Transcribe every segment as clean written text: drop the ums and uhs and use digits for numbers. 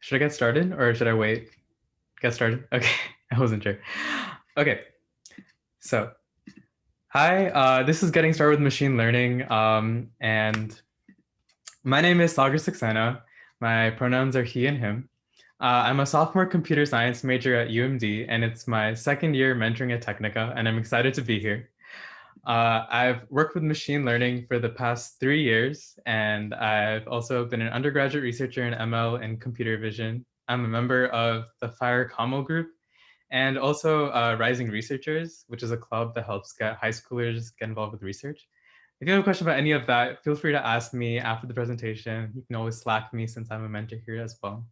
Should I get started or should I wait? Get started? Okay, I wasn't sure. Okay, so hi, this is Getting Started with Machine Learning. And my name is Sagar Saxena. My pronouns are he and him. I'm a sophomore computer science major at UMD, and it's my second year mentoring at Technica, and I'm excited to be here. I've worked with machine learning for the past 3 years, and I've also been an undergraduate researcher in ML and computer vision. I'm a member of the FIRE Common group and also Rising Researchers, which is a club that helps get high schoolers get involved with research. If you have a question about any of that, feel free to ask me after the presentation. You can always Slack me since I'm a mentor here as well.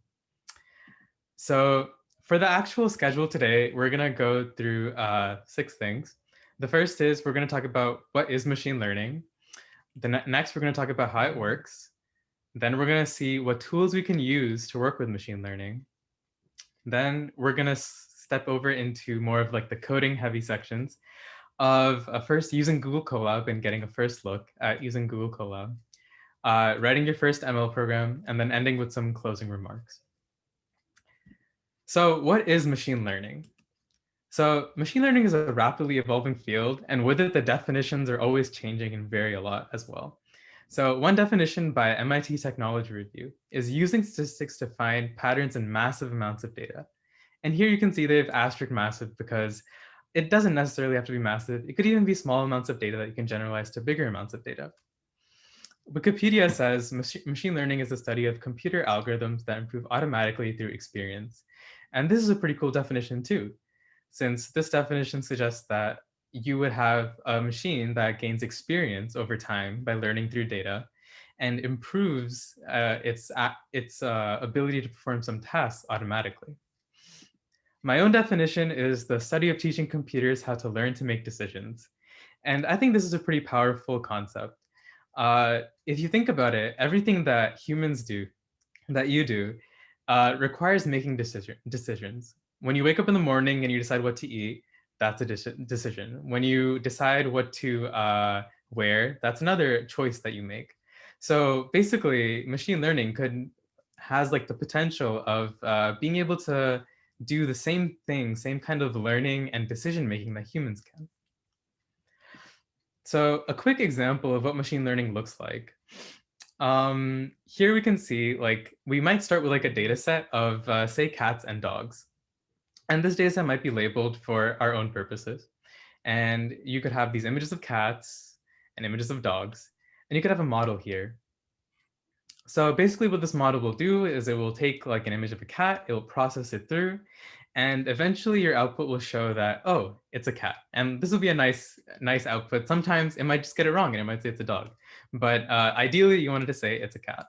So for the actual schedule today, we're going to go through 6 things. The first is we're going to talk about what is machine learning. Next, we're going to talk about how it works. Then we're going to see what tools we can use to work with machine learning. Then we're going to step over into more of like the coding heavy sections of first using Google Colab and getting a first look at using Google Colab, writing your first ML program, and then ending with some closing remarks. So what is machine learning? So machine learning is a rapidly evolving field, and with it, the definitions are always changing and vary a lot as well. So one definition by MIT Technology Review is using statistics to find patterns in massive amounts of data. And here you can see they've asterisk massive because it doesn't necessarily have to be massive. It could even be small amounts of data that you can generalize to bigger amounts of data. Wikipedia says machine learning is the study of computer algorithms that improve automatically through experience. And this is a pretty cool definition too, since this definition suggests that you would have a machine that gains experience over time by learning through data and improves its ability to perform some tasks automatically. My own definition is the study of teaching computers how to learn to make decisions. And I think this is a pretty powerful concept. If you think about it, everything that humans do, that you do, requires making decisions. When you wake up in the morning and you decide what to eat, that's a decision. When you decide what to wear, that's another choice that you make. So basically, machine learning has like the potential of being able to do the same thing, same kind of learning and decision making that humans can. So a quick example of what machine learning looks like. Here we can see, like, we might start with like a data set of say cats and dogs. And this data set might be labeled for our own purposes. And you could have these images of cats and images of dogs, and you could have a model here. So basically what this model will do is it will take like an image of a cat, it will process it through, and eventually your output will show that, oh, it's a cat. And this will be a nice output. Sometimes it might just get it wrong and it might say it's a dog. But ideally you wanted to say it's a cat.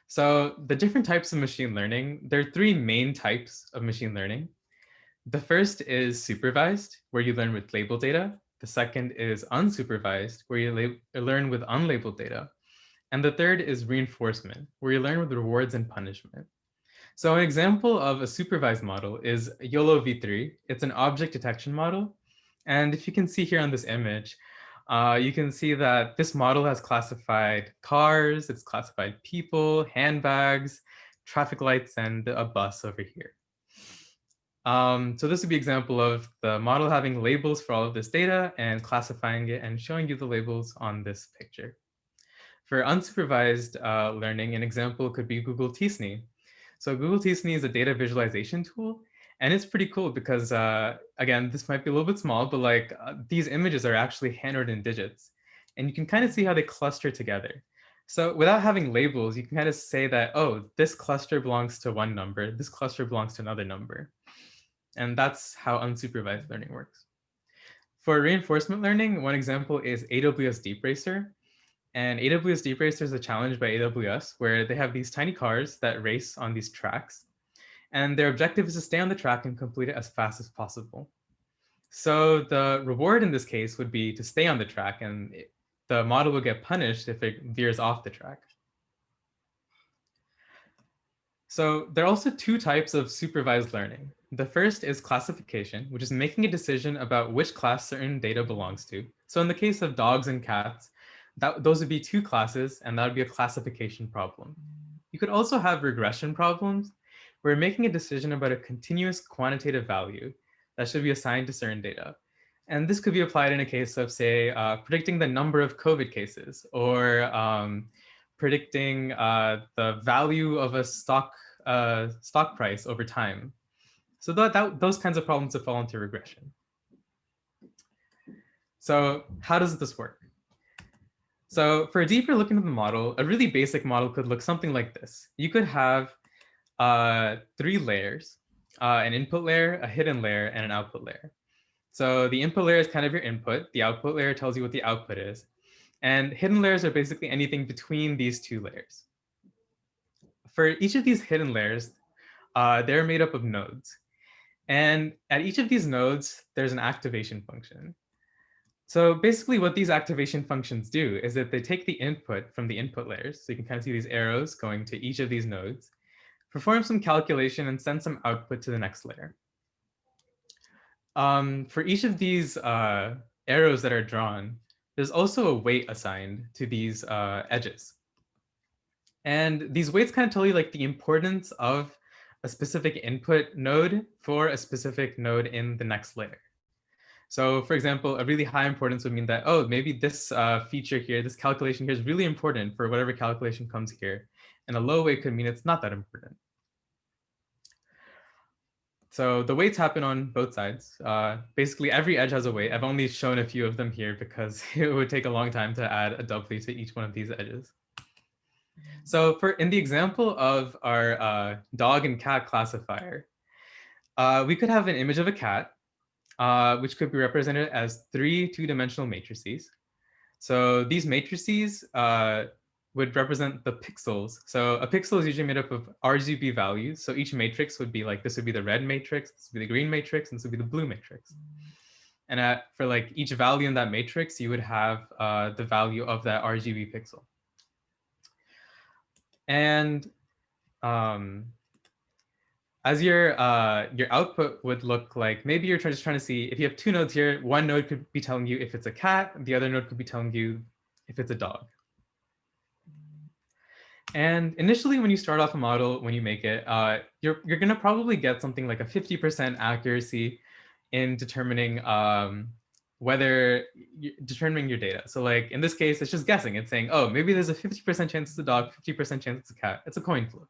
So the different types of machine learning, there are 3 main types of machine learning. The first is supervised, where you learn with labeled data. The second is unsupervised, where you learn with unlabeled data. And the third is reinforcement, where you learn with rewards and punishment. So an example of a supervised model is YOLO v3. It's an object detection model. And if you can see here on this image, you can see that this model has classified cars, it's classified people, handbags, traffic lights, and a bus over here. So this would be an example of the model having labels for all of this data and classifying it and showing you the labels on this picture. For unsupervised learning, an example could be Google T-SNE. So Google T-SNE is a data visualization tool, and it's pretty cool because, again, this might be a little bit small, but like these images are actually handwritten digits, and you can kind of see how they cluster together. So without having labels, you can kind of say that, oh, this cluster belongs to one number, this cluster belongs to another number. And that's how unsupervised learning works. For reinforcement learning, one example is AWS Deep Racer. And AWS Deep Racer is a challenge by AWS where they have these tiny cars that race on these tracks. And their objective is to stay on the track and complete it as fast as possible. So the reward in this case would be to stay on the track, and the model will get punished if it veers off the track. So there are also 2 types of supervised learning. The first is classification, which is making a decision about which class certain data belongs to. So in the case of dogs and cats, those would be 2 classes, and that would be a classification problem. You could also have regression problems where you're making a decision about a continuous quantitative value that should be assigned to certain data. And this could be applied in a case of, say, predicting the number of COVID cases, or predicting the value of a stock price over time. So those kinds of problems would fall into regression. So how does this work? So for a deeper look into the model, a really basic model could look something like this. You could have 3 layers, an input layer, a hidden layer, and an output layer. So the input layer is kind of your input. The output layer tells you what the output is. And hidden layers are basically anything between these 2 layers. For each of these hidden layers, they're made up of nodes. And at each of these nodes, there's an activation function. So basically what these activation functions do is that they take the input from the input layers. So you can kind of see these arrows going to each of these nodes, perform some calculation, and send some output to the next layer. For each of these arrows that are drawn, there's also a weight assigned to these edges. And these weights kind of tell you like the importance of a specific input node for a specific node in the next layer. So for example, a really high importance would mean that, oh, maybe this feature here, this calculation here is really important for whatever calculation comes here. And a low weight could mean it's not that important. So the weights happen on both sides. Basically, every edge has a weight. I've only shown a few of them here because it would take a long time to add a W to each one of these edges. So in the example of our dog and cat classifier, we could have an image of a cat, which could be represented as 3 two-dimensional matrices. So these matrices would represent the pixels. So a pixel is usually made up of RGB values. So each matrix would be like, this would be the red matrix, this would be the green matrix, and this would be the blue matrix. And for like each value in that matrix, you would have the value of that RGB pixel. And as your output would look like, maybe you're just trying to see if you have 2 nodes here, one node could be telling you if it's a cat, the other node could be telling you if it's a dog. And initially, when you start off a model, when you make it, you're going to probably get something like a 50% accuracy in determining determining your data. So like in this case, it's just guessing. It's saying, oh, maybe there's a 50% chance it's a dog, 50% chance it's a cat. It's a coin flip.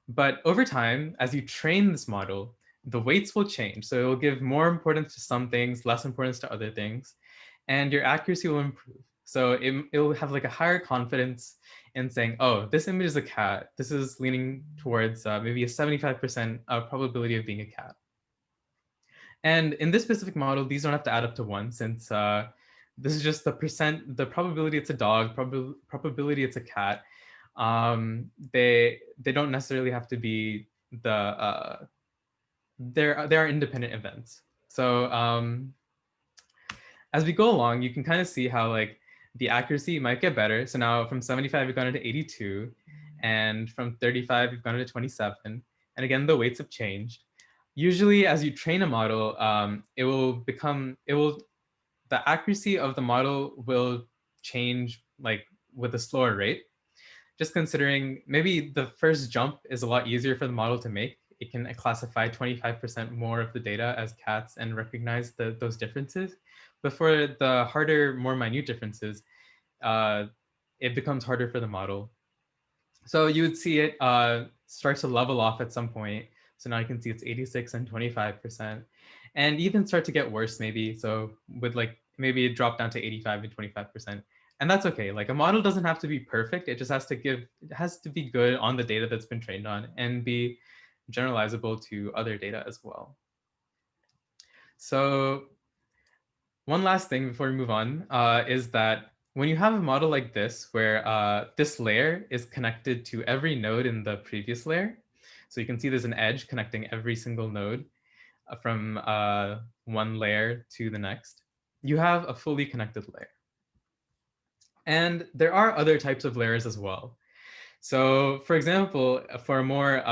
But over time, as you train this model, the weights will change. So it will give more importance to some things, less importance to other things, and your accuracy will improve. So it'll have like a higher confidence in saying, oh, this image is a cat. This is leaning towards maybe a 75% probability of being a cat. And in this specific model, these don't have to add up to 1, since this is just the probability it's a dog, probability it's a cat. They don't necessarily have to be there are independent events. So as we go along, you can kind of see how like the accuracy might get better. So now from 75, we've gone into 82, and from 35, we've gone into 27. And again, the weights have changed. Usually as you train a model, the accuracy of the model will change like with a slower rate. Just considering maybe the first jump is a lot easier for the model to make. It can classify 25% more of the data as cats and recognize those differences. But for the harder, more minute differences, it becomes harder for the model. So you would see it start to level off at some point. So now you can see it's 86 and 25%, and even start to get worse maybe. So with like maybe it dropped down to 85 and 25%. And that's okay. Like a model doesn't have to be perfect. It just has to be good on the data that's been trained on and be generalizable to other data as well. So one last thing before we move on is that when you have a model like this, where this layer is connected to every node in the previous layer, so you can see there's an edge connecting every single node from one layer to the next, you have a fully connected layer. And there are other types of layers as well. So for example, for a more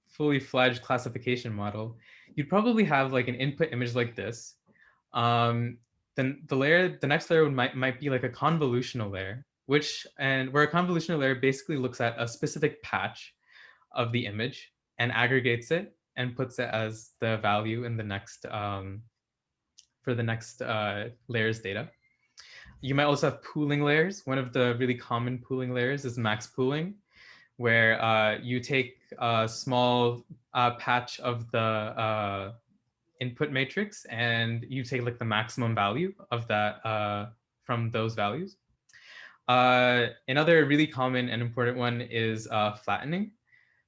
fully fledged classification model, you'd probably have like an input image like this. Then the next layer might be like a convolutional layer. where a convolutional layer basically looks at a specific patch of the image and aggregates it and puts it as the value in the next for the next layer's data. You might also have pooling layers. One of the really common pooling layers is max pooling, where you take a small patch of the input matrix and you take like the maximum value of that from those values. Another really common and important one is flattening.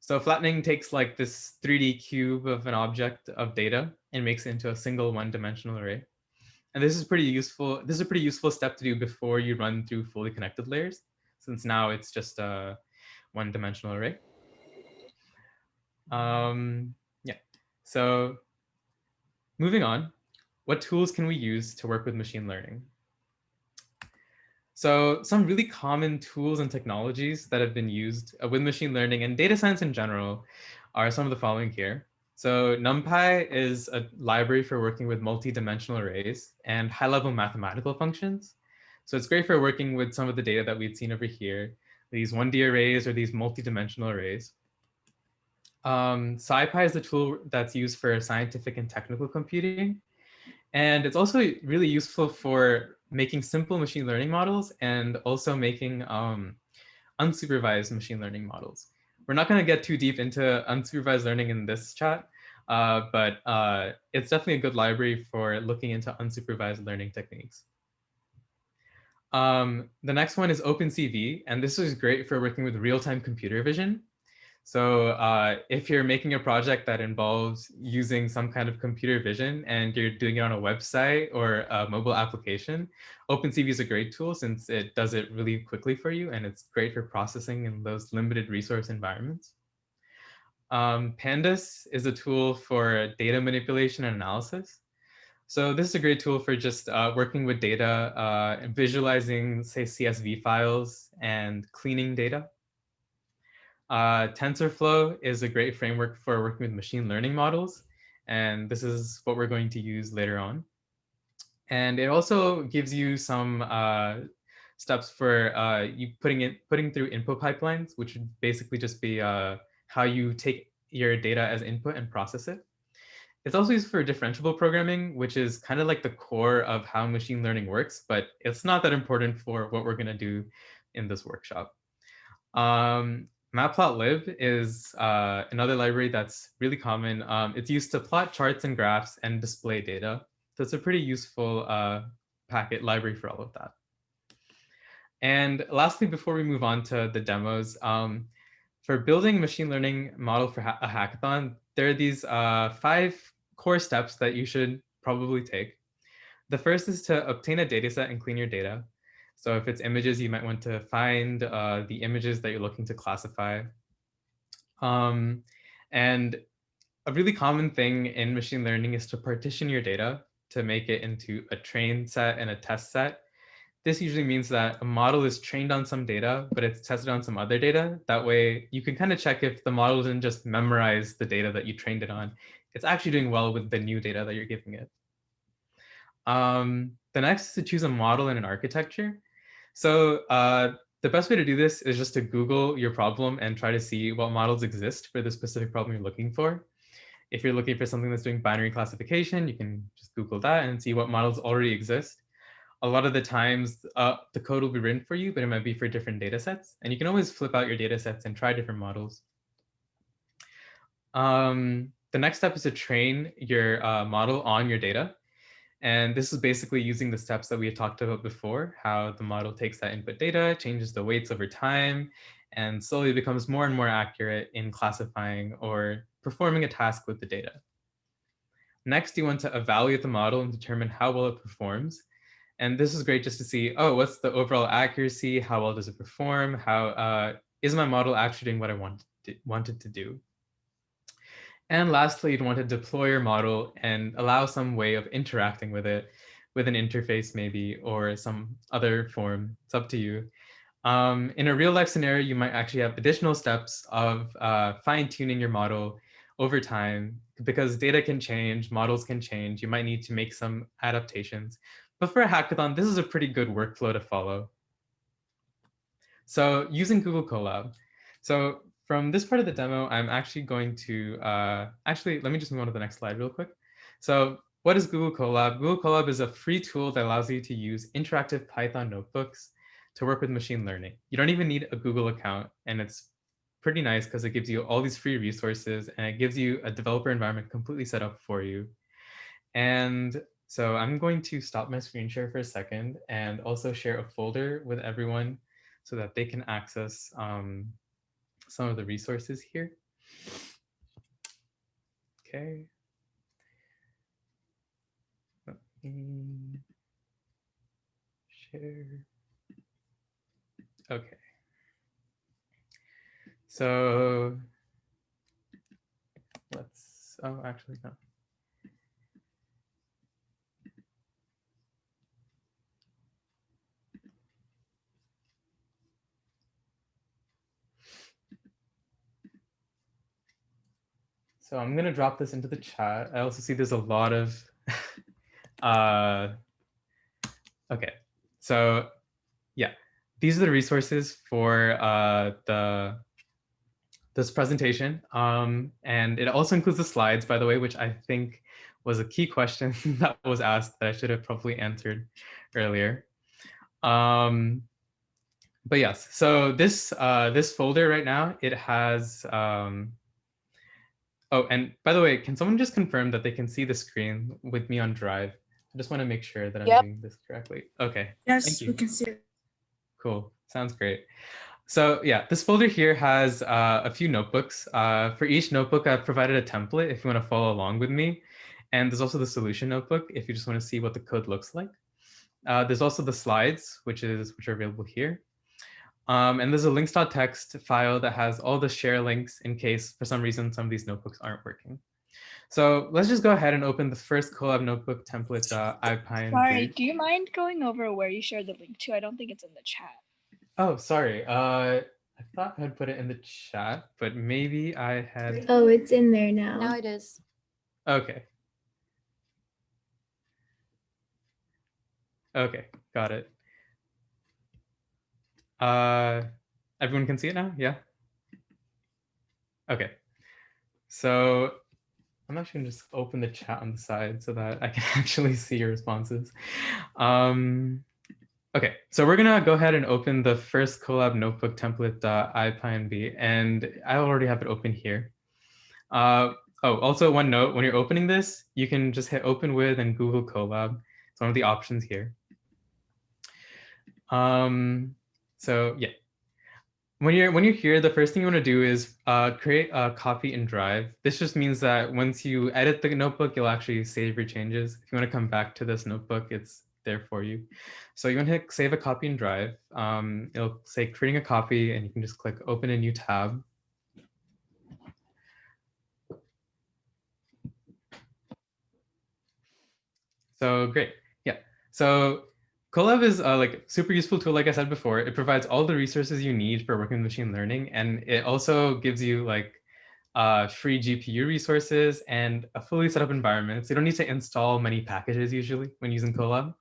So flattening takes like this 3D cube of an object of data and makes it into a single one-dimensional array. And this is pretty useful. This is a pretty useful step to do before you run through fully connected layers, since now it's just a one-dimensional array. Yeah. So moving on, what tools can we use to work with machine learning? So some really common tools and technologies that have been used with machine learning and data science in general are some of the following here. So NumPy is a library for working with multi-dimensional arrays and high-level mathematical functions. So it's great for working with some of the data that we've seen over here, these 1D arrays or these multi-dimensional arrays. SciPy is the tool that's used for scientific and technical computing. And it's also really useful for making simple machine learning models and also making unsupervised machine learning models. We're not going to get too deep into unsupervised learning in this chat, but it's definitely a good library for looking into unsupervised learning techniques. The next one is OpenCV, and this is great for working with real-time computer vision. So if you're making a project that involves using some kind of computer vision and you're doing it on a website or a mobile application, OpenCV is a great tool since it does it really quickly for you and it's great for processing in those limited resource environments. Pandas is a tool for data manipulation and analysis. So this is a great tool for just working with data and visualizing, say, CSV files and cleaning data. TensorFlow is a great framework for working with machine learning models, and this is what we're going to use later on. And it also gives you some steps for you putting through input pipelines, which would basically just be how you take your data as input and process it. It's also used for differentiable programming, which is kind of like the core of how machine learning works, but it's not that important for what we're going to do in this workshop. Matplotlib is another library that's really common. It's used to plot charts and graphs and display data. So it's a pretty useful packet library for all of that. And lastly, before we move on to the demos, for building a machine learning model for a hackathon, there are these 5 core steps that you should probably take. The first is to obtain a data set and clean your data. So if it's images, you might want to find the images that you're looking to classify. And a really common thing in machine learning is to partition your data to make it into a train set and a test set. This usually means that a model is trained on some data, but it's tested on some other data. That way you can kind of check if the model didn't just memorize the data that you trained it on. It's actually doing well with the new data that you're giving it. The next is to choose a model and an architecture. So the best way to do this is just to Google your problem and try to see what models exist for the specific problem you're looking for. If you're looking for something that's doing binary classification, you can just Google that and see what models already exist. A lot of the times, the code will be written for you, but it might be for different data sets. And you can always flip out your data sets and try different models. The next step is to train your model on your data. And this is basically using the steps that we had talked about before, how the model takes that input data, changes the weights over time, and slowly becomes more and more accurate in classifying or performing a task with the data. Next, you want to evaluate the model and determine how well it performs. And this is great just to see, oh, what's the overall accuracy? How well does it perform? How is my model actually doing what I wanted to do? And lastly, you'd want to deploy your model and allow some way of interacting with it, with an interface maybe, or some other form. It's up to you. In a real life scenario, you might actually have additional steps of fine-tuning your model over time because data can change, models can change. You might need to make some adaptations. But for a hackathon, this is a pretty good workflow to follow. So using Google Colab. So from this part of the demo, I'm actually going to, actually, let me just move on to the next slide real quick. So what is Google Colab? Google Colab is a free tool that allows you to use interactive Python notebooks to work with machine learning. You don't even need a Google account, and it's pretty nice because it gives you all these free resources and it gives you a developer environment completely set up for you. And so I'm going to stop my screen share for a second and also share a folder with everyone so that they can access some of the resources here. Okay. Let me share. Okay. So let's, oh, actually, no. So I'm going to drop this into the chat. I also see there's a lot of, okay. So yeah, these are the resources for this presentation. And it also includes the slides, by the way, which I think was a key question that was asked that I should have probably answered earlier. But yes, so this this folder right now, it has, oh, and by the way, can someone just confirm that they can see the screen with me on Drive? I just want to make sure that I'm doing this correctly. Okay. Yes, thank you. we can see it. Cool. Sounds great. So yeah, this folder here has a few notebooks. For each notebook, I've provided a template if you want to follow along with me. And there's also the solution notebook if you just want to see what the code looks like. There's also the slides, which are available here. And there's a links.txt file that has all the share links in case for some reason some of these notebooks aren't working. So let's just go ahead and open the first Colab notebook template.ipython. Sorry, do you mind going over where you shared the link to? I don't think it's in the chat. Oh, sorry. I thought I had put it in the chat, but maybe I had. Oh, it's in there now. Now it is. Okay. Okay, got it. Everyone can see it now? Yeah? Okay. So I'm actually gonna just open the chat on the side so that I can actually see your responses. Okay, so we're gonna go ahead and open the first Colab notebook template.ipynb, and I already have it open here. Oh, also one note, when you're opening this, you can just hit open with and Google Colab. It's one of the options here. So yeah, when you're here, the first thing you want to do is create a copy in Drive. This just means that once you edit the notebook, you'll actually save your changes. If you want to come back to this notebook, it's there for you. So you want to hit save a copy in Drive. It'll say creating a copy, and you can just click open a new tab. So great, yeah. So Colab is like super useful tool. Like I said before, it provides all the resources you need for working with machine learning, and it also gives you like free GPU resources and a fully set up environment. So you don't need to install many packages usually when using Colab.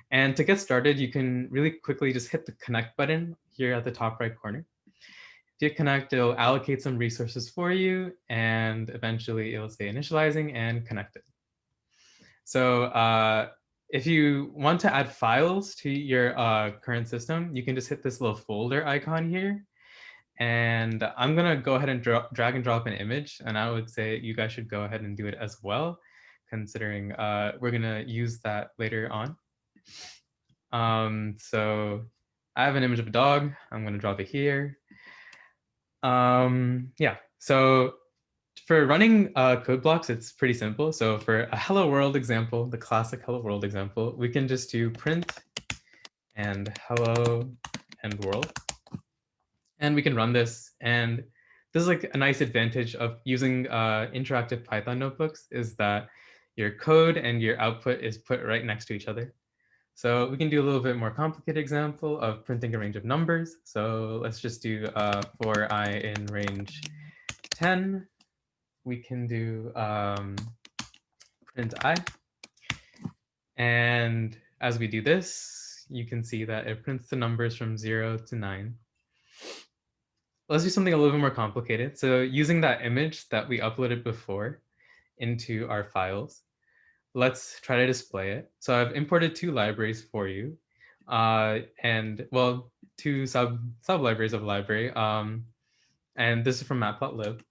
And to get started, you can really quickly just hit the connect button here at the top right corner. If you connect, it'll allocate some resources for you, and eventually it'll say initializing and connected. So if you want to add files to your current system, you can just hit this little folder icon here. And I'm going to go ahead and drag and drop an image. And I would say you guys should go ahead and do it as well, considering we're going to use that later on. So I have an image of a dog. I'm going to drop it here. Yeah, so for running code blocks, it's pretty simple. So for a hello world example, the classic hello world example, we can just do print and hello and world. And we can run this. And this is like a nice advantage of using interactive Python notebooks is that your code and your output is put right next to each other. So we can do a little bit more complicated example of printing a range of numbers. So let's just do for I in range 10. We can do print I. And as we do this, you can see that it prints the numbers from 0 to 9. let's do something a little bit more complicated. So using that image that we uploaded before into our files, let's try to display it. So I've imported two libraries for you, and well, two sub libraries of library. And this is from matplotlib.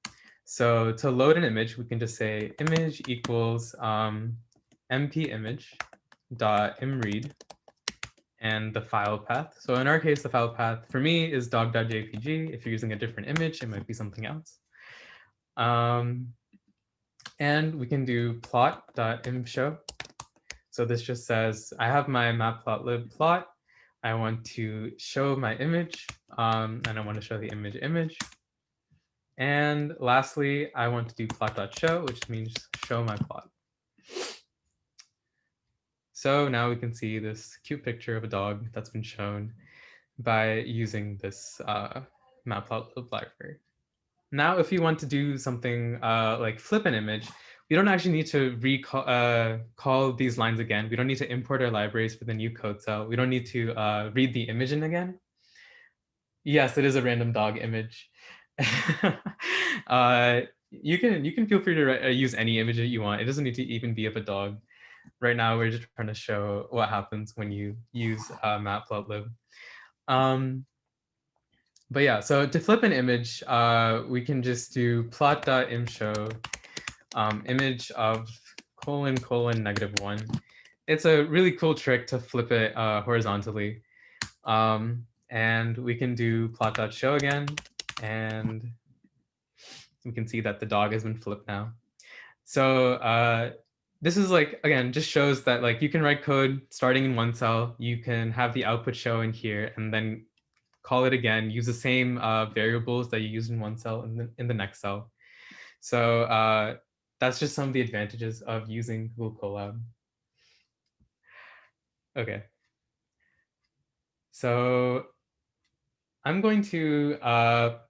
So to load an image, we can just say image equals mp image dot imread and the file path. So in our case, the file path for me is dog.jpg. If you're using a different image, it might be something else. And we can do plot.imshow. So this just says, I have my matplotlib plot. I want to show my image, and I want to show the image. And lastly, I want to do plot.show, which means show my plot. So now we can see this cute picture of a dog that's been shown by using this matplotlib library. Now, if you want to do something like flip an image, we don't actually need to call these lines again. We don't need to import our libraries for the new code cell. We don't need to read the image in again. Yes, it is a random dog image. You can feel free to use any image that you want. It doesn't need to even be of a dog. Right now, we're just trying to show what happens when you use matplotlib. But yeah, so to flip an image, we can just do plot.imshow image of ::1. It's a really cool trick to flip it horizontally. And we can do plot.show again, and we can see that the dog has been flipped now. So this is like, again, just shows that like you can write code starting in one cell, you can have the output show in here, and then call it again, use the same variables that you used in one cell in the next cell. So that's just some of the advantages of using Google Colab. Okay. So I'm going to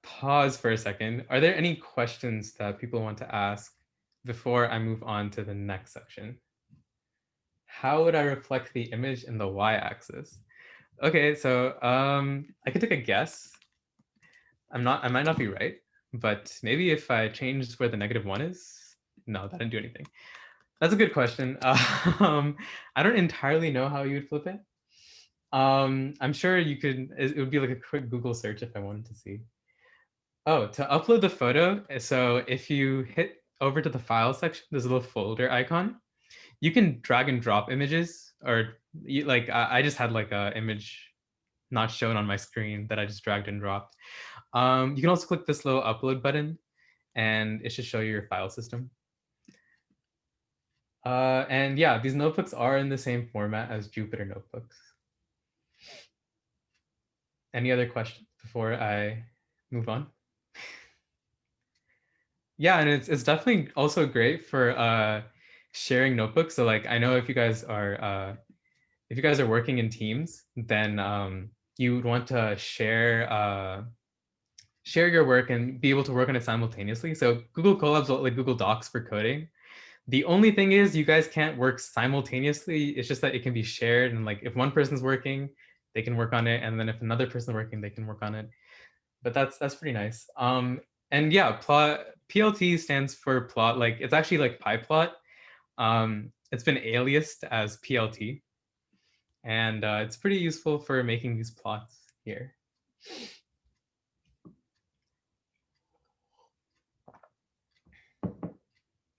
pause for a second. Are there any questions that people want to ask before I move on to the next section? How would I reflect the image in the y-axis? Okay, so I could take a guess. I might not be right, but maybe if I changed where the -1 is, no, that didn't do anything. That's a good question. I don't entirely know how you would flip it. I'm sure you could, it would be like a quick Google search if I wanted to see. Oh, to upload the photo, so if you hit over to the file section, there's a little folder icon. You can drag and drop images, or like I just had like a image not shown on my screen that I just dragged and dropped. You can also click this little upload button, and it should show you your file system. And yeah, these notebooks are in the same format as Jupyter notebooks. Any other questions before I move on? Yeah, and it's definitely also great for sharing notebooks. So like, I know if you guys are working in teams, then you would want to share your work and be able to work on it simultaneously. So Google Colab's like Google Docs for coding. The only thing is you guys can't work simultaneously. It's just that it can be shared, and like if one person's working, they can work on it, and then if another person's working, they can work on it. But that's pretty nice. And yeah, PLT stands for plot. Like it's actually like PyPlot. It's been aliased as PLT, and it's pretty useful for making these plots here.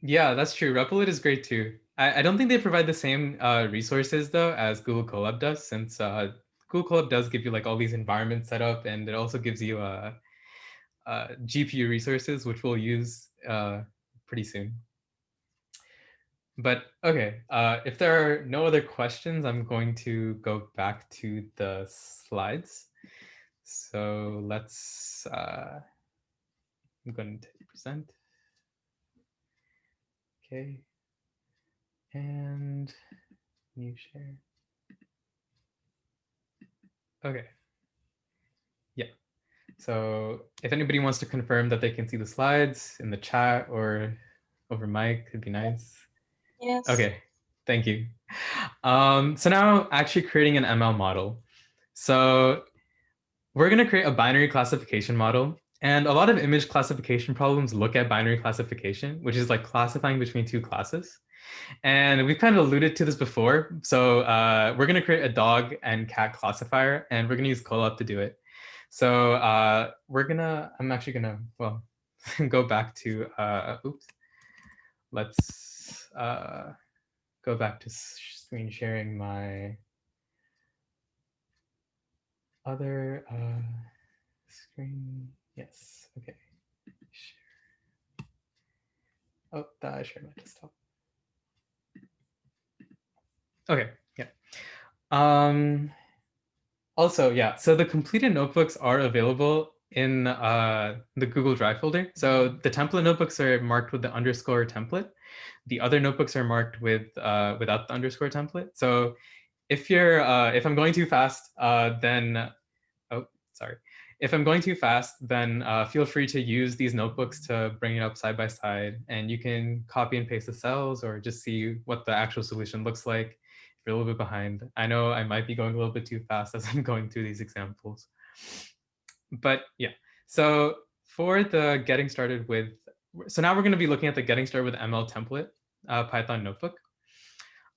Yeah, that's true. Replit is great too. I don't think they provide the same resources though as Google Colab does, since Google Colab does give you like all these environments set up, and it also gives you GPU resources, which we'll use pretty soon. But okay, if there are no other questions, I'm going to go back to the slides. So let's, I'm going to present. Okay. And new share. Okay. Yeah. So if anybody wants to confirm that they can see the slides in the chat or over mic, it'd be nice. Yes. Okay, thank you. So now actually creating an ML model. So we're going to create a binary classification model. And a lot of image classification problems look at binary classification, which is like classifying between two classes. And we've kind of alluded to this before. So we're going to create a dog and cat classifier, and we're going to use Colab to do it. So I'm actually going to, well, go back to, oops, let's go back to screen sharing my other screen. Yes, okay. Share. Oh, I shared my desktop. Okay, yeah. Also, yeah, so the completed notebooks are available in the Google Drive folder. So the template notebooks are marked with the underscore template. The other notebooks are marked with without the underscore template. So if I'm going too fast, then oh, sorry. If I'm going too fast, then feel free to use these notebooks to bring it up side by side, and you can copy and paste the cells or just see what the actual solution looks like if you're a little bit behind. I know I might be going a little bit too fast as I'm going through these examples. But yeah, so for the getting started with, so now we're going to be looking at the getting started with ML template Python notebook.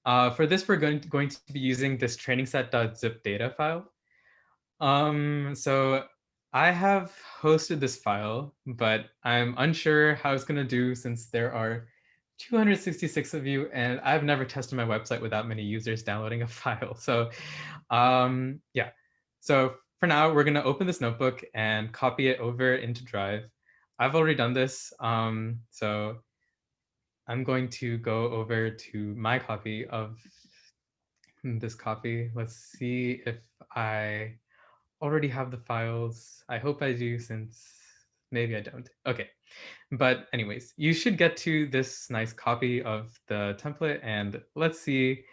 For this, we're going to be using this training set.zip data file. So I have hosted this file, but I'm unsure how it's going to do since there are 266 of you, and I've never tested my website without many users downloading a file. So yeah, so for now, we're going to open this notebook and copy it over into Drive. I've already done this, so I'm going to go over to my copy of this copy. Let's see if I already have the files. I hope I do, since maybe I don't. Okay, but anyways, you should get to this nice copy of the template, and let's see.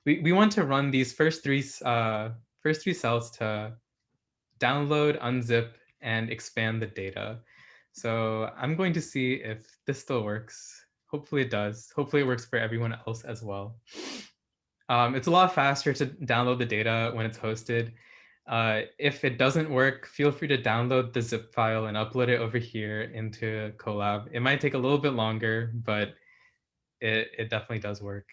We want to run these first three cells to download, unzip, and expand the data. So I'm going to see if this still works. Hopefully it does. Hopefully it works for everyone else as well. It's a lot faster to download the data when it's hosted. If it doesn't work, feel free to download the zip file and upload it over here into Colab. It might take a little bit longer, but it definitely does work.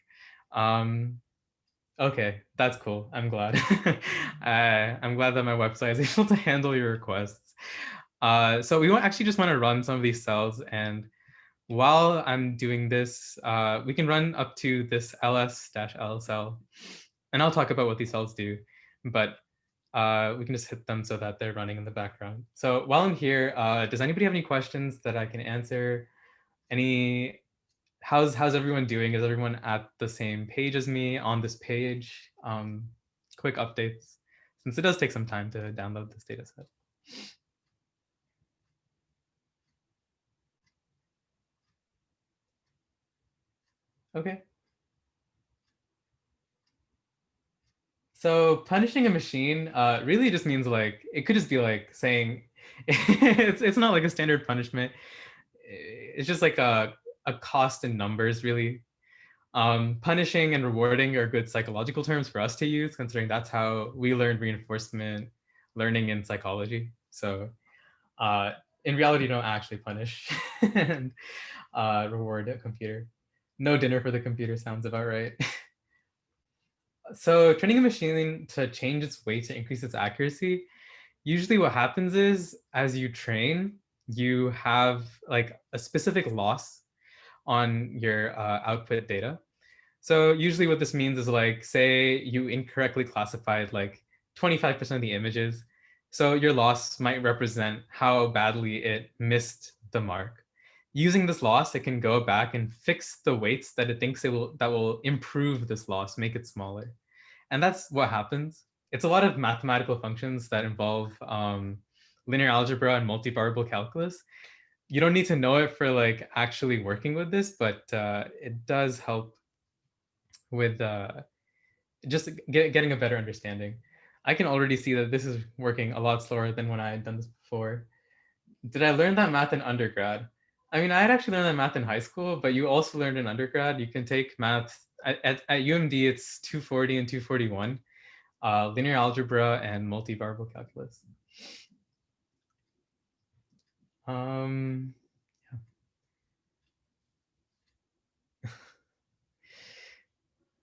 Okay, that's cool. I'm glad. I'm glad that my website is able to handle your requests. So we actually just want to run some of these cells, and while I'm doing this, we can run up to this ls-l cell, and I'll talk about what these cells do, but we can just hit them so that they're running in the background. So while I'm here, does anybody have any questions that I can answer? How's everyone doing? Is everyone at the same page as me on this page? Quick updates, since it does take some time to download this data set. Okay. So punishing a machine really just means, like, it could just be like saying it's not like a standard punishment. It's just like a cost in numbers, really. Punishing and rewarding are good psychological terms for us to use, considering that's how we learn reinforcement learning in psychology. So in reality, you don't actually punish and reward a computer. No dinner for the computer sounds about right. So training a machine to change its weight to increase its accuracy, usually what happens is, as you train, you have like a specific loss on your output data. So usually what this means is, like, say you incorrectly classified like 25% of the images. So your loss might represent how badly it missed the mark. Using this loss, it can go back and fix the weights that it thinks that will improve this loss, make it smaller. And that's what happens. It's a lot of mathematical functions that involve linear algebra and multivariable calculus. You don't need to know it for like actually working with this, but it does help with just getting a better understanding. I can already see that this is working a lot slower than when I had done this before. Did I learn that math in undergrad? I mean, I had actually learned that math in high school, but you also learned in undergrad. You can take math at UMD, it's 240 and 241, linear algebra and multivariable calculus. Um,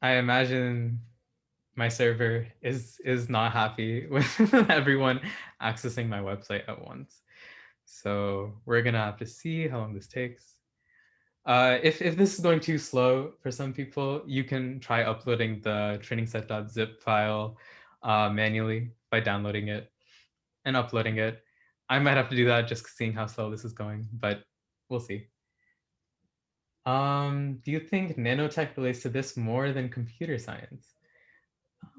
I imagine my server is not happy with everyone accessing my website at once. So we're gonna have to see how long this takes. If this is going too slow for some people, you can try uploading the trainingset.zip file manually by downloading it and uploading it. I might have to do that just seeing how slow this is going, but we'll see. Do you think nanotech relates to this more than computer science?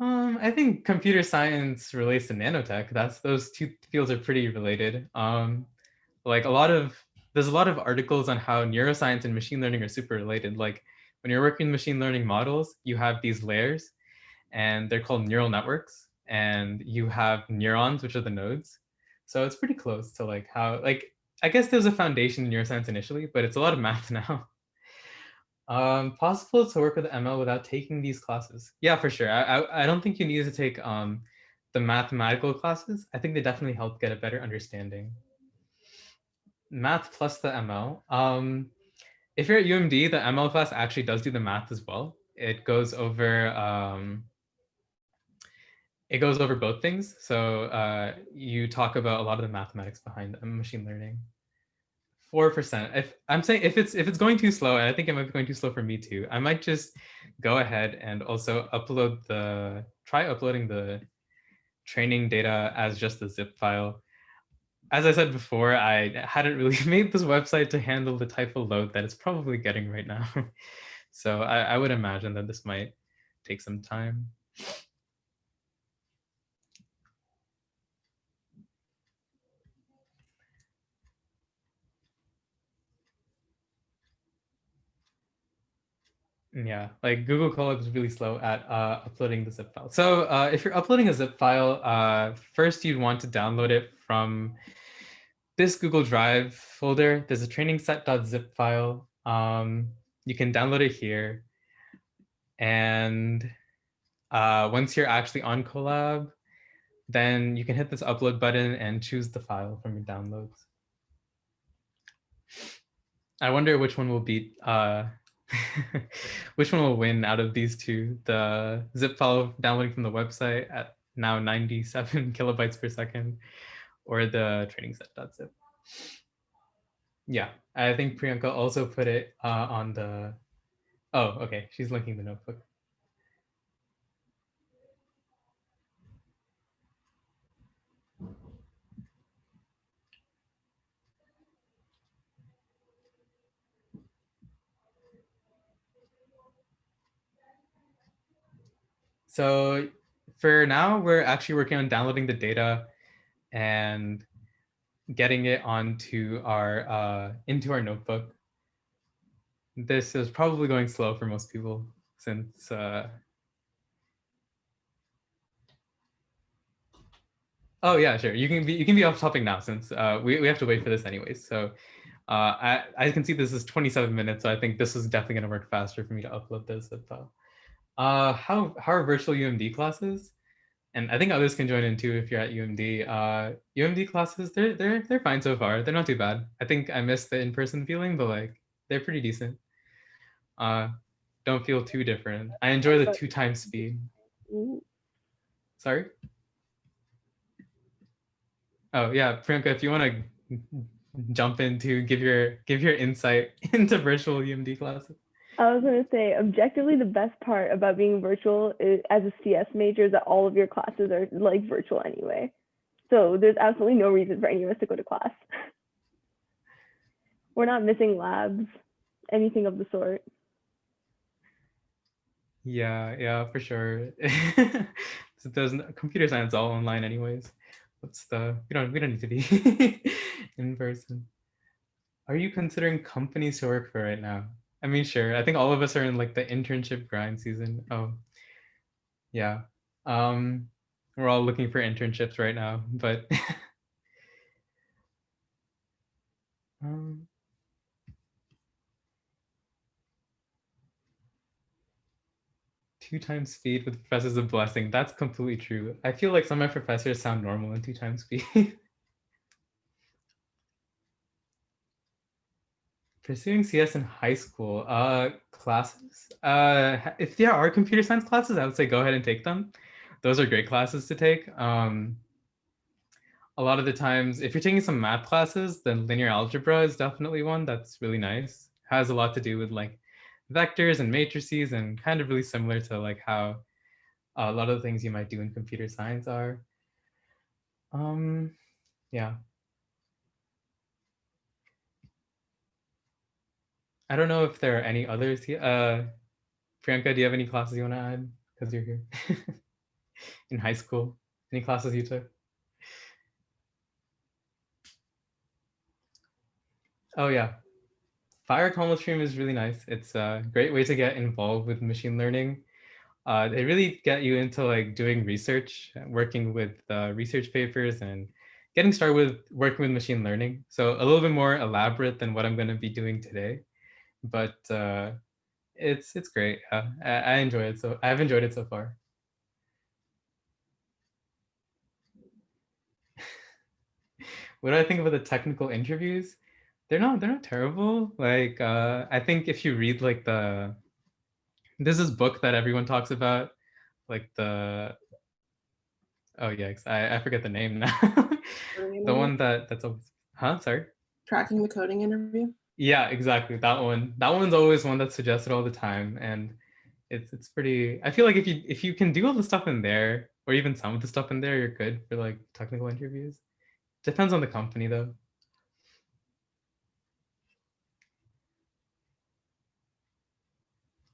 I think computer science relates to nanotech. Those two fields are pretty related. Like there's a lot of articles on how neuroscience and machine learning are super related. Like when you're working with machine learning models, you have these layers and they're called neural networks, and you have neurons, which are the nodes. So it's pretty close to like how, like, I guess there's a foundation in neuroscience initially, but it's a lot of math now. Possible to work with ML without taking these classes? Yeah, for sure. I don't think you need to take the mathematical classes. I think they definitely help get a better understanding. Math plus the ML. If you're at UMD, the ML class actually does do the math as well. It goes over both things. So you talk about a lot of the mathematics behind machine learning. 4%. If I'm saying if it's going too slow, and I think it might be going too slow for me too, I might just go ahead and also try uploading the training data as just a zip file. As I said before, I hadn't really made this website to handle the type of load that it's probably getting right now. So I would imagine that this might take some time. Yeah, like Google Colab is really slow at uploading the zip file. So if you're uploading a zip file, first you'd want to download it from this Google Drive folder. There's a trainingset.zip file. You can download it here. And once you're actually on Colab, then you can hit this upload button and choose the file from your downloads. I wonder which one will beat, which one will win out of these two. The zip file downloading from the website at now 97 kilobytes per second, or the trainingset.zip. Yeah, I think Priyanka also put it on the, oh, okay, she's linking the notebook. So for now, we're actually working on downloading the data and getting it onto our into our notebook. This is probably going slow for most people since oh yeah, sure. You can be off topic now since we have to wait for this anyways. So I can see this is 27 minutes, so I think this is definitely gonna work faster for me to upload this zip file. How are virtual UMD classes? And I think others can join in too if you're at UMD. UMD classes, they're fine so far. They're not too bad. I think I miss the in-person feeling, but like they're pretty decent. Uh, don't feel too different. I enjoy the 2 times speed. Sorry. Oh yeah, Priyanka, if you want to jump in to give your insight into virtual UMD classes. I was going to say, objectively, the best part about being virtual is, as a CS major, is that all of your classes are like virtual anyway. So there's absolutely no reason for any of us to go to class. We're not missing labs, anything of the sort. Yeah, for sure. So there's computer science all online anyways. We don't need to be in person. Are you considering companies to work for right now? I mean, sure. I think all of us are in like the internship grind season. Oh, yeah. Um, we're all looking for internships right now, but um, 2 times speed with professors is a blessing. That's completely true. I feel like some of my professors sound normal in 2 times speed. Pursuing CS in high school, classes. If there are computer science classes, I would say go ahead and take them. Those are great classes to take. A lot of the times, if you're taking some math classes, then linear algebra is definitely one that's really nice. Has a lot to do with like vectors and matrices, and kind of really similar to like how a lot of the things you might do in computer science are. Yeah. I don't know if there are any others here. Priyanka, do you have any classes you want to add? Because you're here. In high school, any classes you took? Oh yeah, Fire Combo Stream is really nice. It's a great way to get involved with machine learning. They really get you into like doing research, working with research papers, and getting started with working with machine learning. So a little bit more elaborate than what I'm going to be doing today, but it's great. I enjoy it. So I've enjoyed it so far. What do I think about the technical interviews? They're not terrible. Like I think if you read like there's this book that everyone talks about, like oh yeah, I forget the name now. The one that's always, sorry. Cracking the coding interview. Yeah, exactly, that one. That one's always one that's suggested all the time, and it's pretty. I feel like if you can do all the stuff in there, or even some of the stuff in there, you're good for like technical interviews. Depends on the company though.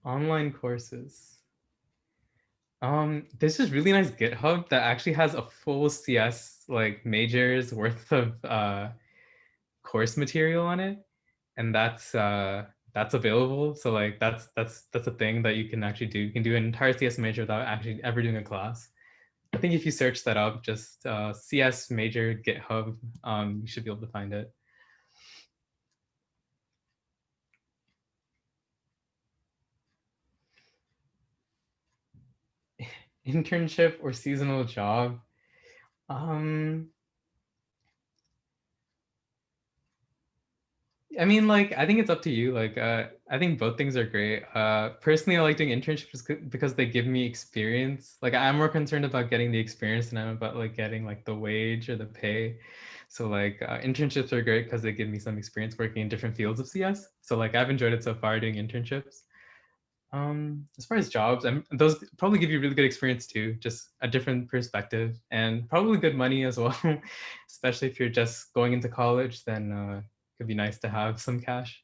Online courses. There's this really nice GitHub that actually has a full CS like majors worth of course material on it, and that's available. So like that's a thing that you can actually do. You can do an entire CS major without actually ever doing a class. I think if you search that up, just CS major GitHub, you should be able to find it. Internship or seasonal job. I mean, like, I think it's up to you. Like, I think both things are great. Personally, I like doing internships because they give me experience. Like, I'm more concerned about getting the experience than I'm about like getting like the wage or the pay. So like, internships are great because they give me some experience working in different fields of CS. So like, I've enjoyed it so far doing internships. As far as jobs, those probably give you really good experience too, just a different perspective and probably good money as well. Especially if you're just going into college, then it'd be nice to have some cash.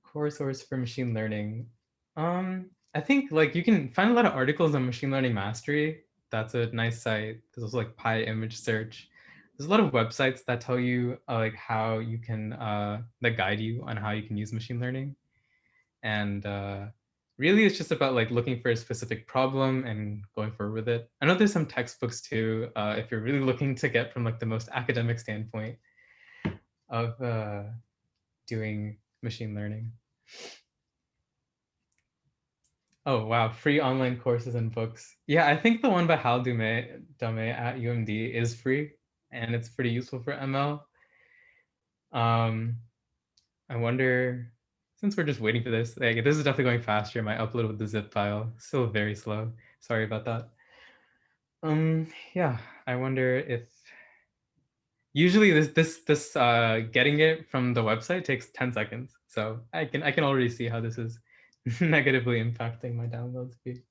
Core source for machine learning. I think like you can find a lot of articles on machine learning mastery. That's a nice site. There's also like Pi image search. There's a lot of websites that tell you like how you can that guide you on how you can use machine learning. And really it's just about like looking for a specific problem and going forward with it. I know there's some textbooks too, if you're really looking to get from like the most academic standpoint of doing machine learning. Oh wow, free online courses and books. Yeah, I think the one by Hal Dame at UMD is free, and it's pretty useful for ML. I wonder, since we're just waiting for this, like this is definitely going faster. My upload with the zip file still very slow. Sorry about that. Yeah, I wonder if usually this getting it from the website takes 10 seconds. So I can already see how this is negatively impacting my download speed.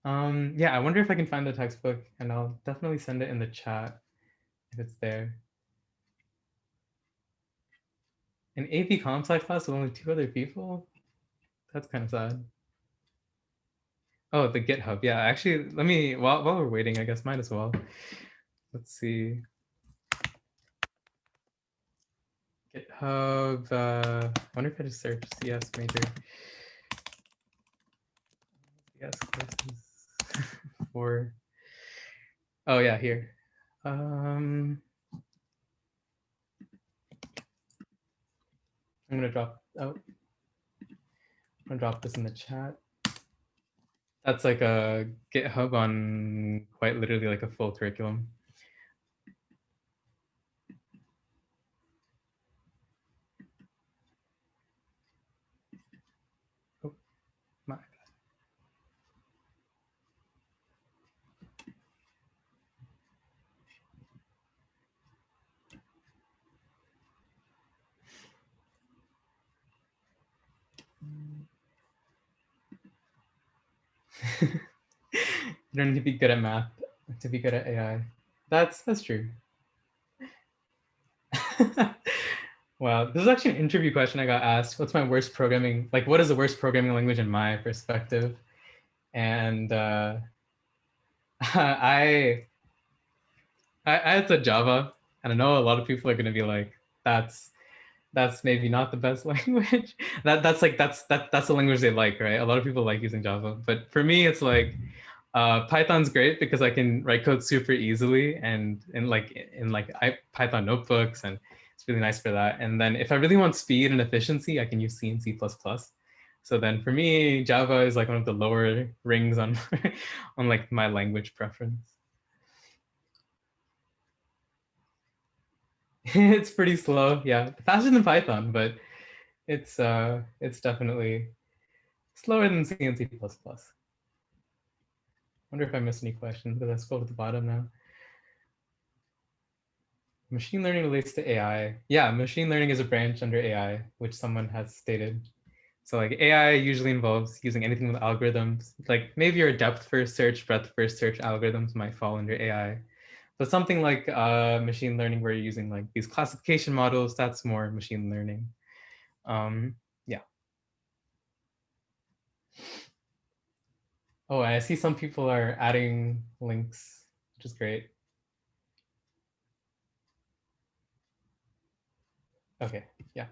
Yeah, I wonder if I can find the textbook, and I'll definitely send it in the chat if it's there. An AP Comp Sci class with only 2 other people? That's kind of sad. Oh, the GitHub. Yeah, actually, let me, while we're waiting, I guess might as well. Let's see. GitHub, I wonder if I just search CS major. CS courses for, oh yeah, here. I'm gonna drop out. I'm gonna drop this in the chat. That's like a GitHub on quite literally like a full curriculum. You don't need to be good at math to be good at AI. That's true. Wow, this is actually an interview question I got asked. What's my worst programming? Like, what is the worst programming language in my perspective? And I had said Java, and I know a lot of people are going to be like, that's maybe not the best language. That's the language they like, right? A lot of people like using Java, but for me, it's like Python's great because I can write code super easily and in Python notebooks, and it's really nice for that. And then if I really want speed and efficiency, I can use C and C++. So then for me, Java is like one of the lower rings on on like my language preference. It's pretty slow, yeah, faster than Python, but it's definitely slower than C and C++. Wonder if I missed any questions, but let's go to the bottom now. Machine learning relates to AI. Yeah, machine learning is a branch under AI, which someone has stated. So like AI usually involves using anything with algorithms. Like maybe your depth first search, breadth first search algorithms might fall under AI. But something like machine learning where you're using like these classification models, that's more machine learning. Yeah. Oh, I see some people are adding links, which is great. Okay, yeah. I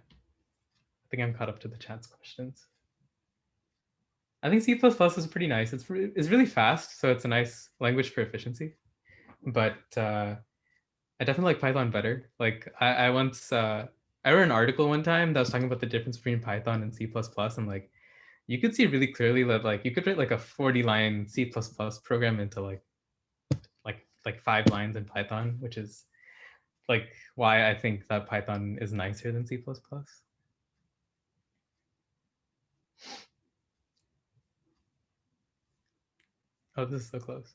think I'm caught up to the chat's questions. I think C++ is pretty nice. It's really fast, so it's a nice language for efficiency. But I definitely like Python better. Like I once I wrote an article one time that was talking about the difference between Python and C++, and like you could see really clearly that like you could write like a 40-line C++ program into like 5 lines in Python, which is like why I think that Python is nicer than C++. Oh, this is so close.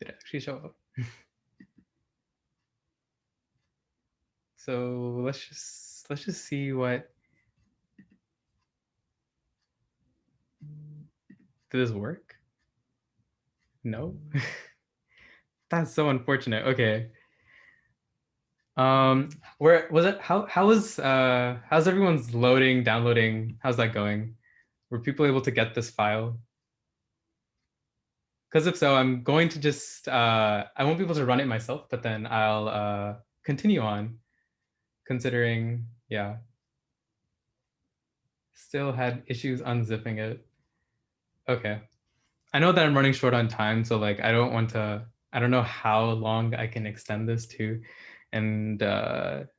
Did it actually show up? So let's just see what. Did this work? No. That's so unfortunate. Okay. Where was it? How's everyone's loading, downloading? How's that going? Were people able to get this file? Because if so, I'm going to just I won't be able to run it myself, but then I'll continue on, considering yeah. Still had issues unzipping it. Okay. I know that I'm running short on time, so like I don't know how long I can extend this to. And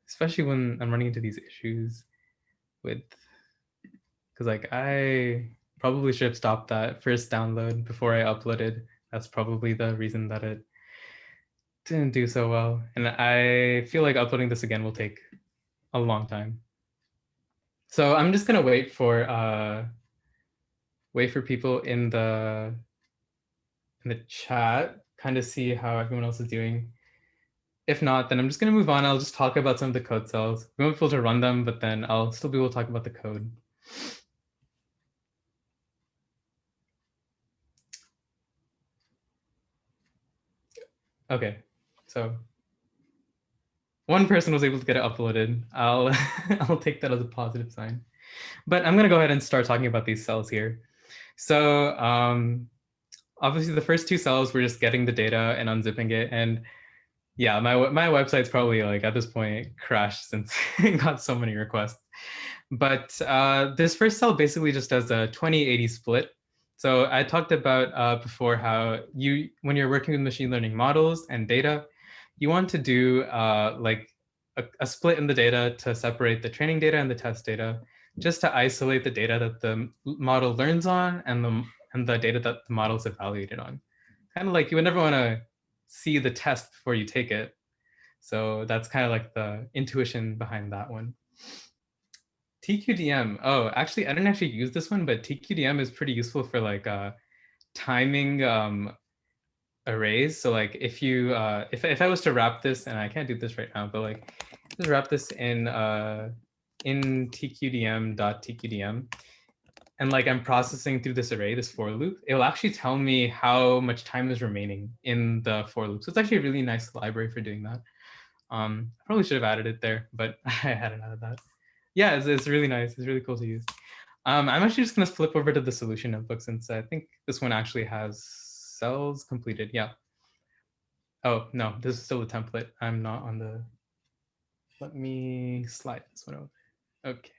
especially when I'm running into these issues with, because like I probably should have stopped that first download before I uploaded. That's probably the reason that it didn't do so well. And I feel like uploading this again will take a long time. So I'm just gonna wait for people in the chat, kind of see how everyone else is doing. If not, then I'm just going to move on. I'll just talk about some of the code cells. We won't be able to run them, but then I'll still be able to talk about the code. Okay, so one person was able to get it uploaded. I'll I'll take that as a positive sign. But I'm going to go ahead and start talking about these cells here. So obviously the first 2 cells, we're just getting the data and unzipping it. And yeah, my website's probably like at this point crashed since it got so many requests. But this first cell basically just does a 20/80 split. So I talked about before how when you're working with machine learning models and data, you want to do like a split in the data to separate the training data and the test data, just to isolate the data that the model learns on and the data that the model is evaluated on. Kind of like you would never want to see the test before you take it. So that's kind of like the intuition behind that one. TQDM. Oh, actually, I didn't actually use this one, but TQDM is pretty useful for like timing arrays. So like if you if I was to wrap this, and I can't do this right now, but like just wrap this in TQDM.tqdm, and like I'm processing through this array, this for loop, it will actually tell me how much time is remaining in the for loop. So it's actually a really nice library for doing that. I probably should have added it there, but I hadn't added that. Yeah, it's really nice. It's really cool to use. I'm actually just going to flip over to the solution notebook since I think this one actually has cells completed. Yeah. Oh, no, this is still a template. I'm not on the, let me slide this one over. Okay.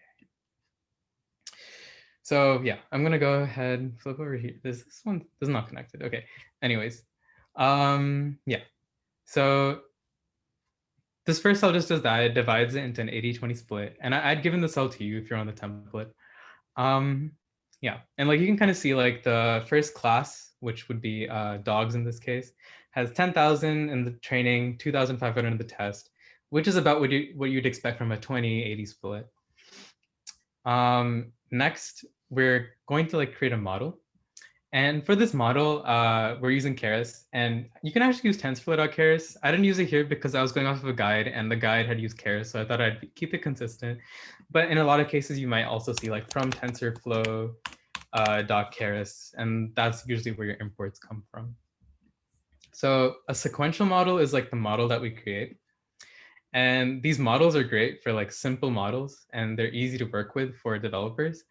So yeah, I'm going to go ahead and flip over here. This one is not connected. Okay. Anyways, yeah. So this first cell just does that. It divides it into an 80-20 split. And I'd given the cell to you if you're on the template. Yeah, and like you can kind of see like the first class, which would be dogs in this case, has 10,000 in the training, 2,500 in the test, which is about what you'd expect from a 20-80 split. Next, we're going to like create a model. And for this model, we're using Keras, and you can actually use TensorFlow.Keras. I didn't use it here because I was going off of a guide, and the guide had used Keras, so I thought I'd keep it consistent. But in a lot of cases, you might also see like from TensorFlow .Keras, and that's usually where your imports come from. So a sequential model is like the model that we create. And these models are great for like simple models, and they're easy to work with for developers.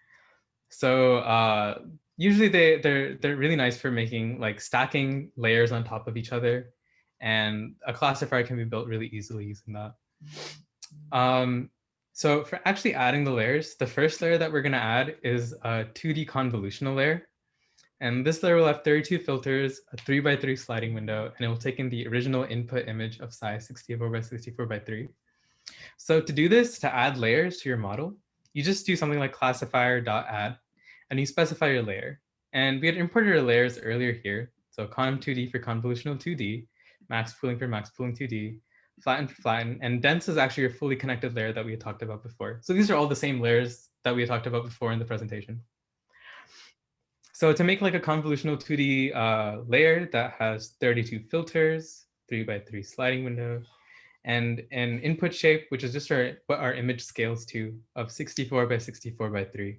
So usually they're really nice for making like stacking layers on top of each other, and a classifier can be built really easily using that. So for actually adding the layers, the first layer that we're going to add is a 2D convolutional layer. And this layer will have 32 filters, a 3x3 sliding window, and it will take in the original input image of size 64x64x3. So to do this, to add layers to your model, you just do something like classifier.add, and you specify your layer. And we had imported our layers earlier here. So conv2D for convolutional 2D, max pooling for max pooling 2D, flatten for flatten, and dense is actually your fully connected layer that we had talked about before. So these are all the same layers that we had talked about before in the presentation. So to make like a convolutional 2D layer that has 32 filters, 3x3 sliding window, and an input shape, which is just what our image scales to, of 64x64x3,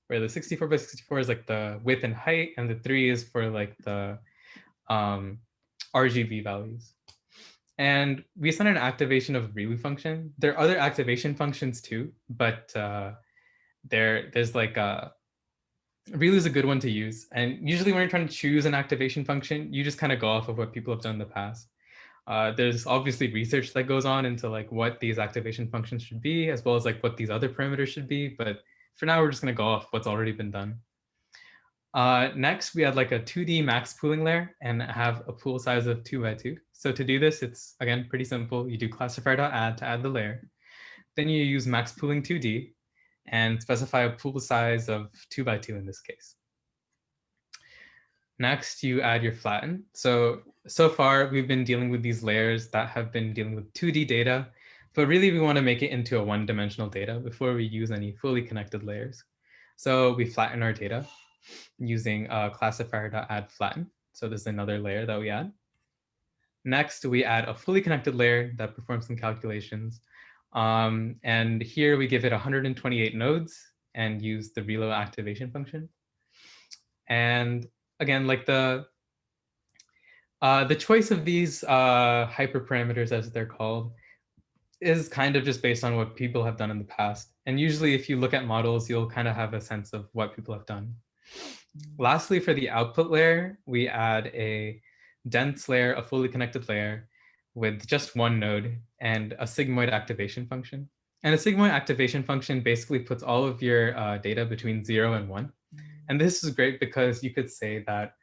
where the 64x64 is like the width and height, and the 3 is for like the RGB values. And we assign an activation of ReLU function. There are other activation functions too, but there's like ReLU is a good one to use. And usually when you're trying to choose an activation function, you just kind of go off of what people have done in the past. There's obviously research that goes on into like what these activation functions should be, as well as like what these other parameters should be. But for now, we're just going to go off what's already been done. Next, we had like a 2D max pooling layer and have a pool size of 2x2. So to do this, it's again pretty simple. You do classifier.add to add the layer. Then you use max pooling 2D and specify a pool size of 2x2 in this case. Next, you add your flatten. So far, we've been dealing with these layers that have been dealing with 2D data, but really we want to make it into a one-dimensional data before we use any fully connected layers. So we flatten our data using classifier.add flatten. So this is another layer that we add. Next, we add a fully connected layer that performs some calculations. And here we give it 128 nodes and use the reload activation function. And again, like the choice of these hyperparameters, as they're called, is kind of just based on what people have done in the past. And usually if you look at models, you'll kind of have a sense of what people have done. Lastly, for the output layer, we add a dense layer, a fully connected layer with just one node and a sigmoid activation function. And a sigmoid activation function basically puts all of your data between 0 and 1. And this is great because you could say that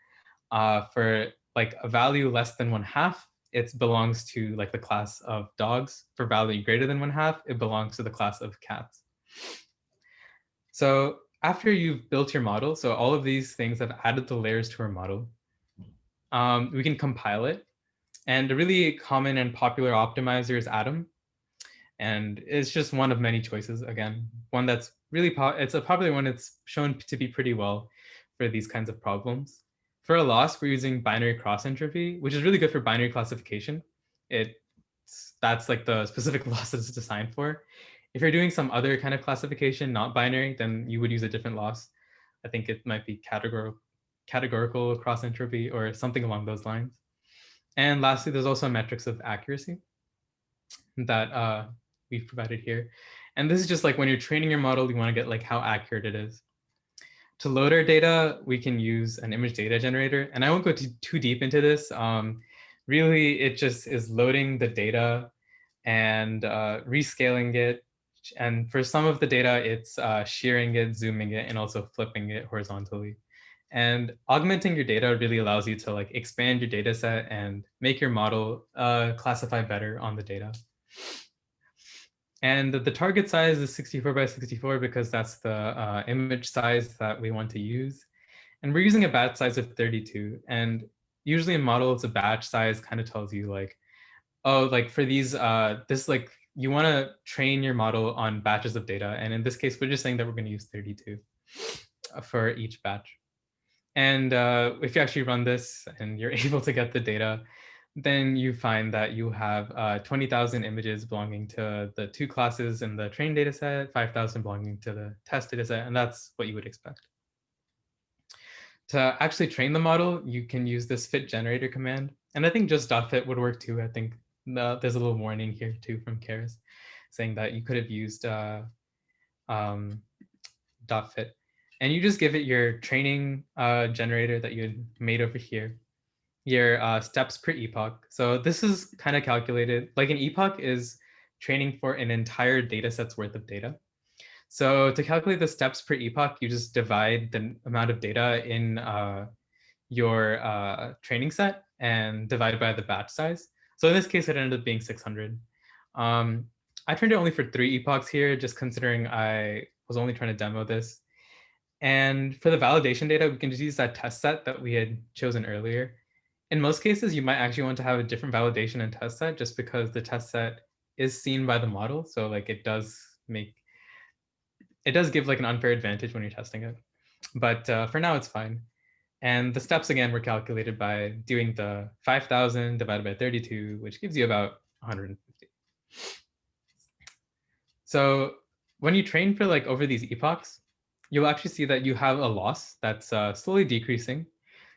for like a value less than 1/2, it belongs to like the class of dogs. For value greater than 1/2, it belongs to the class of cats. So after you've built your model, so all of these things have added the layers to our model, we can compile it. And a really common and popular optimizer is Atom. And it's just one of many choices. Again, one that's really, it's a popular one. It's shown to be pretty well for these kinds of problems. For a loss, we're using binary cross entropy, which is really good for binary classification. That's like the specific loss that it's designed for. If you're doing some other kind of classification, not binary, then you would use a different loss. I think it might be categorical cross entropy or something along those lines. And lastly, there's also metrics of accuracy that we've provided here. And this is just like when you're training your model, you want to get like how accurate it is. To load our data, we can use an image data generator. And I won't go too deep into this. Really, it just is loading the data and rescaling it. And for some of the data, it's shearing it, zooming it, and also flipping it horizontally. And augmenting your data really allows you to like expand your data set and make your model classify better on the data. And the target size is 64 by 64 because that's the image size that we want to use. And we're using a batch size of 32. And usually in models, a batch size kind of tells you like, oh, like for these, this like, you want to train your model on batches of data. And in this case, we're just saying that we're going to use 32 for each batch. And if you actually run this and you're able to get the data, then you find that you have 20,000 images belonging to the two classes in the trained data set, 5,000 belonging to the test data set, and that's what you would expect. To actually train the model, you can use this fit generator command. And I think just .fit would work too. I think there's a little warning here too from Karis saying that you could have used .fit. And you just give it your training generator that you had made over here, your steps per epoch. So this is kind of calculated, like an epoch is training for an entire data set's worth of data. So to calculate the steps per epoch, you just divide the amount of data in your training set and divide by the batch size. So in this case, it ended up being 600. I turned it only for 3 epochs here, just considering I was only trying to demo this. And for the validation data, we can just use that test set that we had chosen earlier. In most cases, you might actually want to have a different validation and test set just because the test set is seen by the model. So like it does give like an unfair advantage when you're testing it. But for now, it's fine. And the steps, again, were calculated by doing the 5,000 divided by 32, which gives you about 150. So when you train for like over these epochs, you'll actually see that you have a loss that's slowly decreasing.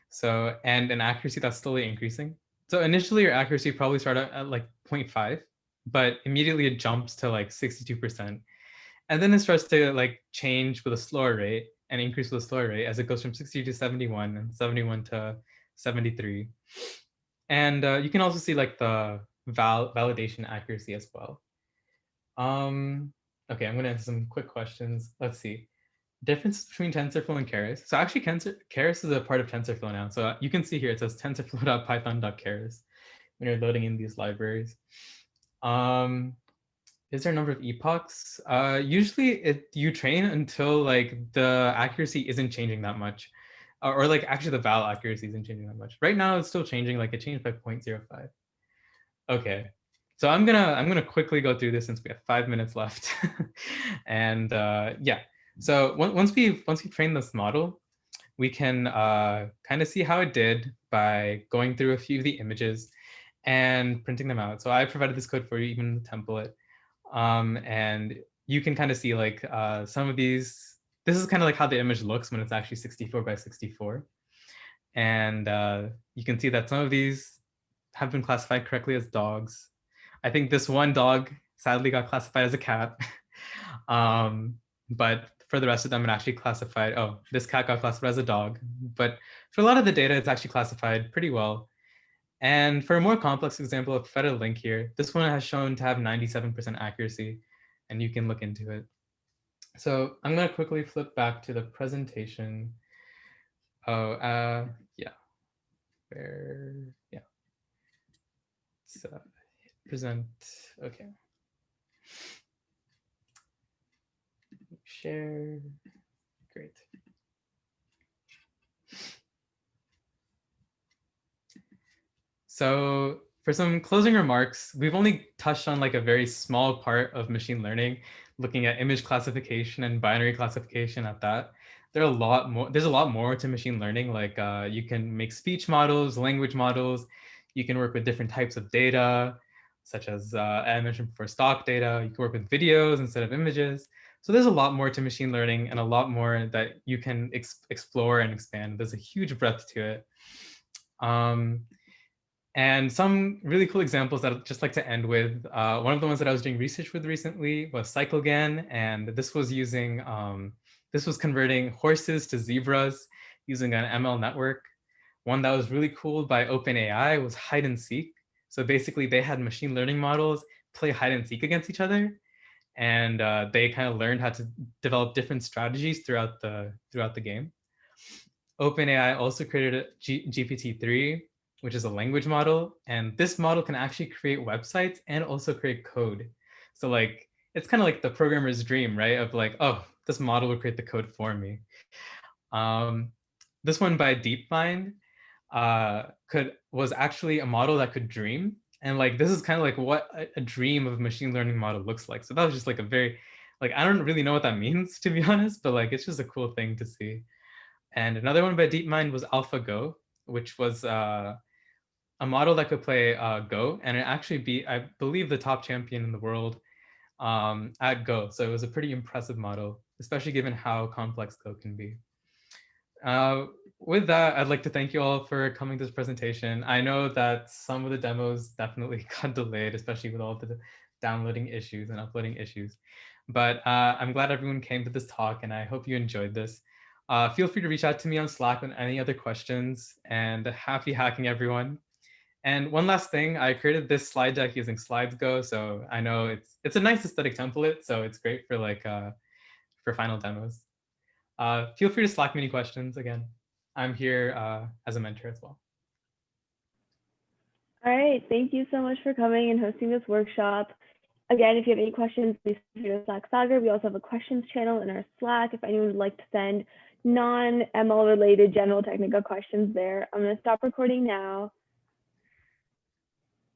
So, and an accuracy that's slowly increasing. So initially your accuracy probably started at like 0.5, but immediately it jumps to like 62%. And then it starts to like change with a slower rate and increase with a slower rate as it goes from 60 to 71 and 71 to 73. And you can also see like the validation accuracy as well. Okay, I'm gonna answer some quick questions. Let's see. Difference between TensorFlow and Keras. So actually Keras is a part of TensorFlow now. So you can see here, it says tensorflow.python.keras when you're loading in these libraries. Is there a number of epochs? Usually you train until like the accuracy isn't changing that much. Or like actually the val accuracy isn't changing that much. Right now it's still changing, like it changed by 0.05. Okay. So I'm gonna quickly go through this since we have 5 minutes left. And yeah. So once we train this model, we can kind of see how it did by going through a few of the images and printing them out. So I provided this code for you, even the template. And you can kind of see like some of these. This is kind of like how the image looks when it's actually 64 by 64. And you can see that some of these have been classified correctly as dogs. I think this one dog sadly got classified as a cat. But for the rest of them, it actually classified, oh, this cat got classified as a dog. But for a lot of the data, it's actually classified pretty well. And for a more complex example, I've provided a link here. This one has shown to have 97% accuracy, and you can look into it. So I'm going to quickly flip back to the presentation. Oh, yeah. Yeah. So present, okay. Share, great. So for some closing remarks, we've only touched on like a very small part of machine learning, looking at image classification and binary classification at that. There's a lot more to machine learning. Like you can make speech models, language models. You can work with different types of data, such as I mentioned before, stock data. You can work with videos instead of images. So there's a lot more to machine learning and a lot more that you can explore and expand. There's a huge breadth to it. And some really cool examples that I'd just like to end with. One of the ones that I was doing research with recently was CycleGAN, and this was converting horses to zebras using an ML network. One that was really cool by OpenAI was hide and seek. So basically they had machine learning models play hide and seek against each other. And they kind of learned how to develop different strategies throughout the game. OpenAI also created a GPT-3, which is a language model. And this model can actually create websites and also create code. So like, it's kind of like the programmer's dream, right? Of like, oh, this model will create the code for me. This one by DeepMind was actually a model that could dream. And like, this is kind of like what a dream of machine learning model looks like. So that was just like a very, like, I don't really know what that means, to be honest, but like, it's just a cool thing to see. And another one by DeepMind was AlphaGo, which was a model that could play Go, and it actually beat, I believe, the top champion in the world at Go. So it was a pretty impressive model, especially given how complex Go can be. With that, I'd like to thank you all for coming to this presentation. I know that some of the demos definitely got delayed, especially with all the downloading issues and uploading issues. But I'm glad everyone came to this talk, and I hope you enjoyed this. Feel free to reach out to me on Slack with any other questions, and happy hacking, everyone. And one last thing, I created this slide deck using SlidesGo, so I know it's a nice aesthetic template, so it's great for like for final demos. Feel free to Slack me any questions. Again, I'm here as a mentor as well. All right, thank you so much for coming and hosting this workshop. Again, if you have any questions, please feel free to Slack Sagar. We also have a questions channel in our Slack if anyone would like to send non-ML related general technical questions there. I'm going to stop recording now.